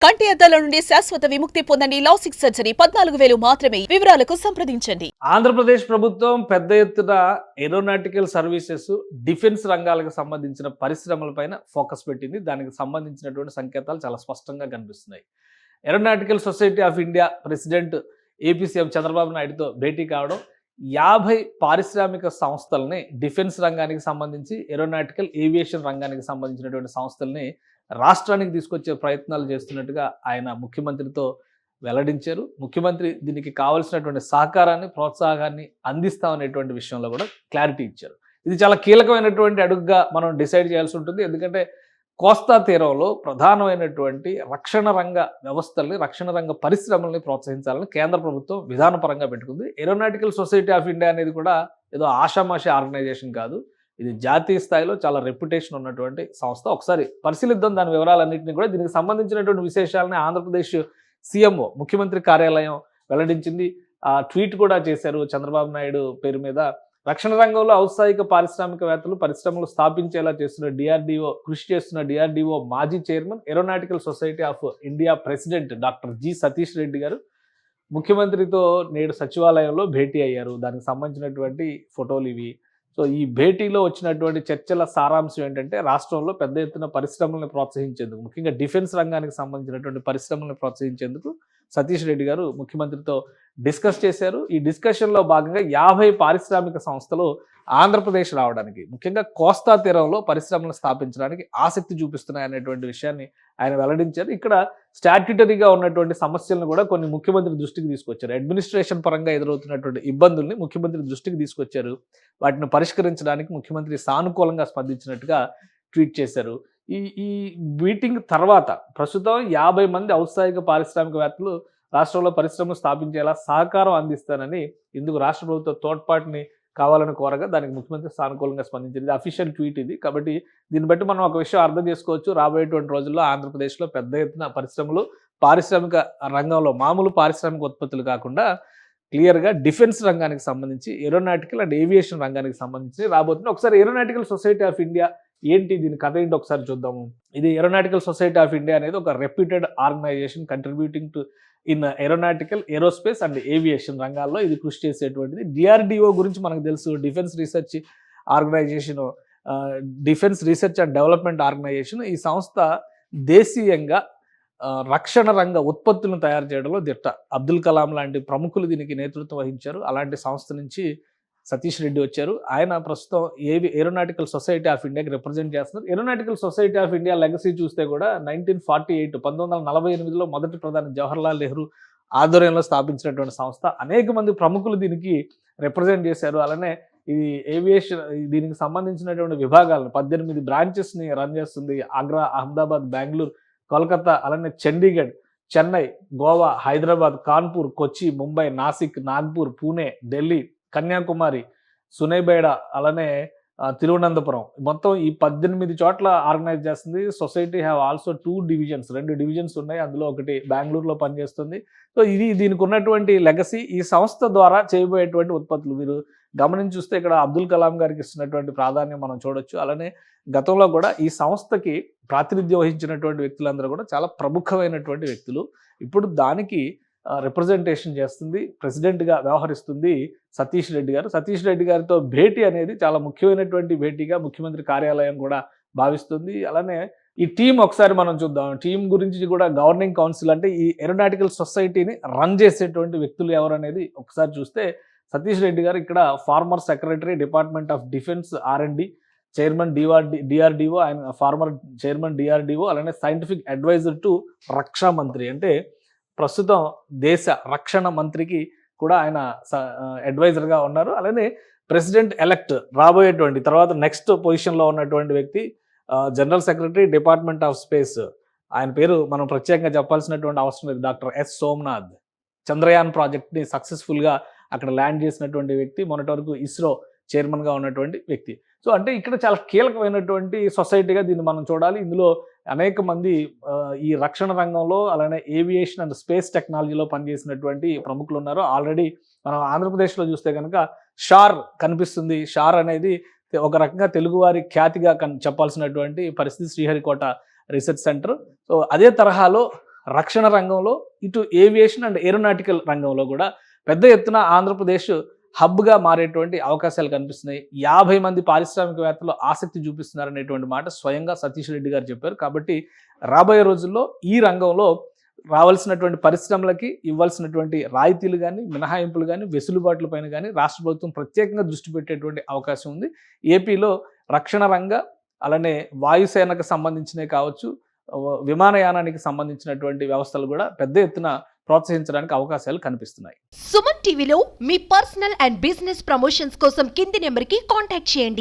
కంటి అద్దాల నుండి శాశ్వత విముక్తి పొందండి. లాసిక్ సర్జరీ 14,000 మాత్రమే. వివరాలకు సంప్రదించండి. ఆంధ్రప్రదేశ్ ప్రభుత్వం పెద్ద ఎత్తున ఏరోనాటికల్ సర్వీసెస్, డిఫెన్స్ రంగాలకు సంబంధించిన పరిశ్రమలపైన ఫోకస్ పెట్టింది. దానికి సంబంధించినటువంటి సంకేతాలు చాలా స్పష్టంగా కనిపిస్తున్నాయి. Aeronautical society of India president AP CM Chandrababu నాయుడుతో భేటీ కావడం, 50 పారిశ్రామిక సంస్థల్ని డిఫెన్స్ రంగానికి సంబంధించి, ఏరోనాటికల్ ఏవియేషన్ రంగానికి సంబంధించినటువంటి సంస్థల్ని రాష్ట్రానికి తీసుకొచ్చే ప్రయత్నాలు చేస్తున్నట్టుగా ఆయన ముఖ్యమంత్రితో వెల్లడించారు. ముఖ్యమంత్రి దీనికి కావాల్సినటువంటి సహకారాన్ని, ప్రోత్సాహాన్ని అందిస్తామనేటువంటి విషయంలో కూడా క్లారిటీ ఇచ్చారు. ఇది చాలా కీలకమైనటువంటి అడుగుగా మనం డిసైడ్ చేయాల్సి ఉంటుంది. ఎందుకంటే కోస్తా తీరంలో ప్రధానమైనటువంటి రక్షణ రంగ వ్యవస్థల్ని, రక్షణ రంగ పరిశ్రమల్ని ప్రోత్సహించాలని కేంద్ర ప్రభుత్వం విధానపరంగా పెట్టుకుంది. ఏరోనాటికల్ సొసైటీ ఆఫ్ ఇండియా అనేది కూడా ఏదో ఆషామాషి ఆర్గనైజేషన్ కాదు. ఇది జాతీయ స్థాయిలో చాలా రెప్యుటేషన్ ఉన్నటువంటి సంస్థ. ఒకసారి పరిశీలిద్దాం దాని వివరాలన్నింటినీ కూడా. దీనికి సంబంధించినటువంటి విశేషాలని ఆంధ్రప్రదేశ్ సీఎంఓ ముఖ్యమంత్రి కార్యాలయం వెల్లడించింది. ట్వీట్ కూడా చేశారు చంద్రబాబు నాయుడు పేరు మీద. రక్షణ రంగంలో ఔత్సాహిక పారిశ్రామికవేత్తలు పరిశ్రమలు స్థాపించేలా కృషి చేస్తున్న డిఆర్డీఓ మాజీ chairman, aeronautical society of India president doctor G Satish Reddy గారు ముఖ్యమంత్రితో నేడు సచివాలయంలో భేటీ అయ్యారు. దానికి సంబంధించినటువంటి ఫోటోలు ఇవి. సో ఈ భేటీలో వచ్చినటువంటి చర్చల సారాంశం ఏంటంటే, రాష్ట్రంలో పెద్ద ఎత్తున పరిశ్రమలను ప్రోత్సహించేందుకు, ముఖ్యంగా డిఫెన్స్ రంగానికి సంబంధించినటువంటి పరిశ్రమలను ప్రోత్సహించేందుకు సతీష్ రెడ్డి గారు ముఖ్యమంత్రితో డిస్కస్ చేశారు. ఈ డిస్కషన్లో భాగంగా 50 పారిశ్రామిక సంస్థలు ఆంధ్రప్రదేశ్ రావడానికి, ముఖ్యంగా కోస్తా తీరంలో పరిశ్రమలను స్థాపించడానికి ఆసక్తి చూపిస్తున్నాయనేటువంటి విషయాన్ని ఆయన వెల్లడించారు. ఇక్కడ స్టాట్యుటరీగా ఉన్నటువంటి సమస్యలను కూడా కొన్ని ముఖ్యమంత్రి దృష్టికి తీసుకొచ్చారు. అడ్మినిస్ట్రేషన్ పరంగా ఎదురవుతున్నటువంటి ఇబ్బందుల్ని ముఖ్యమంత్రి దృష్టికి తీసుకొచ్చారు. వాటిని పరిష్కరించడానికి ముఖ్యమంత్రి సానుకూలంగా స్పందించినట్టుగా ట్వీట్ చేశారు. ఈ మీటింగ్ తర్వాత ప్రస్తుతం 50 మంది ఔత్సాహిక పారిశ్రామికవేత్తలు రాష్ట్రంలో పరిశ్రమలు స్థాపించేలా సహకారం అందిస్తానని, ఇందుకు రాష్ట్ర ప్రభుత్వ తోడ్పాటుని కావాలని కోరగా దానికి ముఖ్యమంత్రి సానుకూలంగా స్పందించింది. ఇది అఫీషియల్ ట్వీట్ ఇది. కాబట్టి దీన్ని బట్టి మనం ఒక విషయం అర్థం చేసుకోవచ్చు. రాబోయేటువంటి రోజుల్లో ఆంధ్రప్రదేశ్లో పెద్ద ఎత్తున పరిశ్రమలు, పారిశ్రామిక రంగంలో మామూలు పారిశ్రామిక ఉత్పత్తులు కాకుండా క్లియర్గా డిఫెన్స్ రంగానికి సంబంధించి, ఏరోనాటికల్ అండ్ ఏవియేషన్ రంగానికి సంబంధించి రాబోతుంది. ఒకసారి ఏరోనాటికల్ సొసైటీ ఆఫ్ ఇండియా ఏంటి, దీని కథ ఏంటి ఒకసారి చూద్దాము. ఇది ఏరోనాటికల్ సొసైటీ ఆఫ్ ఇండియా అనేది ఒక reputed organisation contributing to in aeronautical, aerospace and aviation రంగాల్లో ఇది కృషి చేసేటువంటిది. డిఆర్డిఓ గురించి మనకు తెలుసు, defence research organisation, defence research and development organisation. ఈ సంస్థ దేశీయంగా రక్షణ రంగ ఉత్పత్తులను తయారు చేయడంలో దిట్ట. అబ్దుల్ కలాం లాంటి ప్రముఖులు దీనికి నేతృత్వం వహించారు. అలాంటి సంస్థ నుంచి సతీష్ రెడ్డి వచ్చారు. ఆయన ప్రస్తుతం ఏరోనాటికల్ సొసైటీ ఆఫ్ ఇండియాకి రిప్రజెంట్ చేస్తున్నారు. Aeronautical society of India legacy చూస్తే కూడా 1948 మొదటి ప్రధాని జవహర్లాల్ నెహ్రూ ఆధ్వర్యంలో స్థాపించినటువంటి సంస్థ. అనేక మంది ప్రముఖులు దీనికి రిప్రజెంట్ చేశారు. అలానే ఇది ఏవియేషన్, దీనికి సంబంధించినటువంటి విభాగాలను 18 బ్రాంచెస్ని రన్ చేస్తుంది. ఆగ్రా, అహ్మదాబాద్, బెంగళూరు, కోల్కతా, అలానే చండీగఢ్, చెన్నై, గోవా, హైదరాబాద్, కాన్పూర్, కొచ్చి, ముంబై, నాసిక్, నాగ్పూర్, పూణే, ఢిల్లీ, కన్యాకుమారి, సునైబేడ, అలానే తిరువనంతపురం, మొత్తం ఈ 18 చోట్ల ఆర్గనైజ్ చేస్తుంది. Society have also 2 divisions, 2 divisions ఉన్నాయి. అందులో ఒకటి బెంగళూరులో పనిచేస్తుంది. సో ఇది దీనికి ఉన్నటువంటి లెగసీ. ఈ సంస్థ ద్వారా చేయబోయేటువంటి ఉత్పత్తులు మీరు గమనించి చూస్తే ఇక్కడ అబ్దుల్ కలాం గారికి ఇస్తున్నటువంటి ప్రాధాన్యం మనం చూడొచ్చు. అలానే గతంలో కూడా ఈ సంస్థకి ప్రాతినిధ్యం వహించినటువంటి వ్యక్తులందరూ కూడా చాలా ప్రముఖమైనటువంటి వ్యక్తులు. ఇప్పుడు దానికి రిప్రజెంటేషన్ చేస్తుంది, ప్రెసిడెంట్గా వ్యవహరిస్తుంది సతీష్ రెడ్డి గారు. సతీష్ రెడ్డి గారితో భేటీ అనేది చాలా ముఖ్యమైనటువంటి భేటీగా ముఖ్యమంత్రి కార్యాలయం కూడా భావిస్తుంది. అలానే ఈ టీం ఒకసారి మనం చూద్దాం. టీం గురించి కూడా గవర్నింగ్ కౌన్సిల్ అంటే ఈ ఏరోనాటికల్ సొసైటీని రన్ చేసేటువంటి వ్యక్తులు ఎవరు అనేది ఒకసారి చూస్తే, సతీష్ రెడ్డి గారు ఇక్కడ farmer secretary, department of defence R&D, chairman DRDO, ఆయన ఫార్మర్ చైర్మన్ డిఆర్డిఓ, అలానే సైంటిఫిక్ అడ్వైజర్ టు రక్షా మంత్రి, అంటే ప్రస్తుతం దేశ రక్షణ మంత్రికి కూడా ఆయన అడ్వైజర్గా ఉన్నారు. అలానే ప్రెసిడెంట్ ఎలెక్ట్ రాబోయేటువంటి తర్వాత నెక్స్ట్ పొజిషన్లో ఉన్నటువంటి వ్యక్తి general secretary, department of space, ఆయన పేరు మనం ప్రత్యేకంగా చెప్పాల్సినటువంటి అవసరం లేదు, డాక్టర్ ఎస్ సోమనాథ్. చంద్రయాన్ ప్రాజెక్ట్ని సక్సెస్ఫుల్గా అక్కడ ల్యాండ్ చేసినటువంటి వ్యక్తి, మొన్నటి వరకు ఇస్రో చైర్మన్గా ఉన్నటువంటి వ్యక్తి. సో అంటే ఇక్కడ చాలా కీలకమైనటువంటి సొసైటీగా దీన్ని మనం చూడాలి. ఇందులో అనేక మంది ఈ రక్షణ రంగంలో, అలానే ఏవియేషన్ అండ్ స్పేస్ టెక్నాలజీలో పనిచేసినటువంటి ప్రముఖులు ఉన్నారు. ఆల్రెడీ మనం ఆంధ్రప్రదేశ్లో చూస్తే కనుక షార్ కనిపిస్తుంది. షార్ అనేది ఒక రకంగా తెలుగువారి ఖ్యాతిగా చెప్పాల్సినటువంటి పరిస్థితి, శ్రీహరికోట రీసెర్చ్ సెంటర్. సో అదే తరహాలో రక్షణ రంగంలో, ఇటు ఏవియేషన్ అండ్ ఏరోనాటికల్ రంగంలో కూడా పెద్ద ఎత్తున ఆంధ్రప్రదేశ్ హబ్గా మారేటువంటి అవకాశాలు కనిపిస్తున్నాయి. 50 మంది పారిశ్రామికవేత్తలు ఆసక్తి చూపిస్తున్నారనేటువంటి మాట స్వయంగా సతీష్ రెడ్డి గారు చెప్పారు. కాబట్టి రాబోయే రోజుల్లో ఈ రంగంలో రావాల్సినటువంటి పరిశ్రమలకి ఇవ్వాల్సినటువంటి రాయితీలు కానీ, మినహాయింపులు కానీ, వెసులుబాట్ల పైన కానీ రాష్ట్ర ప్రభుత్వం ప్రత్యేకంగా దృష్టి పెట్టేటువంటి అవకాశం ఉంది. ఏపీలో రక్షణ రంగ, అలానే వాయుసేనకు సంబంధించినవి కావచ్చు, విమానయానానికి సంబంధించినటువంటి వ్యవస్థలు కూడా పెద్ద ఎత్తున ప్రోత్సహించడానికి అవకాశాలు కనిపిస్తున్నాయి. సుమన్ టీవీలో మీ పర్సనల్ అండ్ బిజినెస్ ప్రమోషన్స్ కోసం కింది నెంబర్కి కాంటాక్ట్ చేయండి.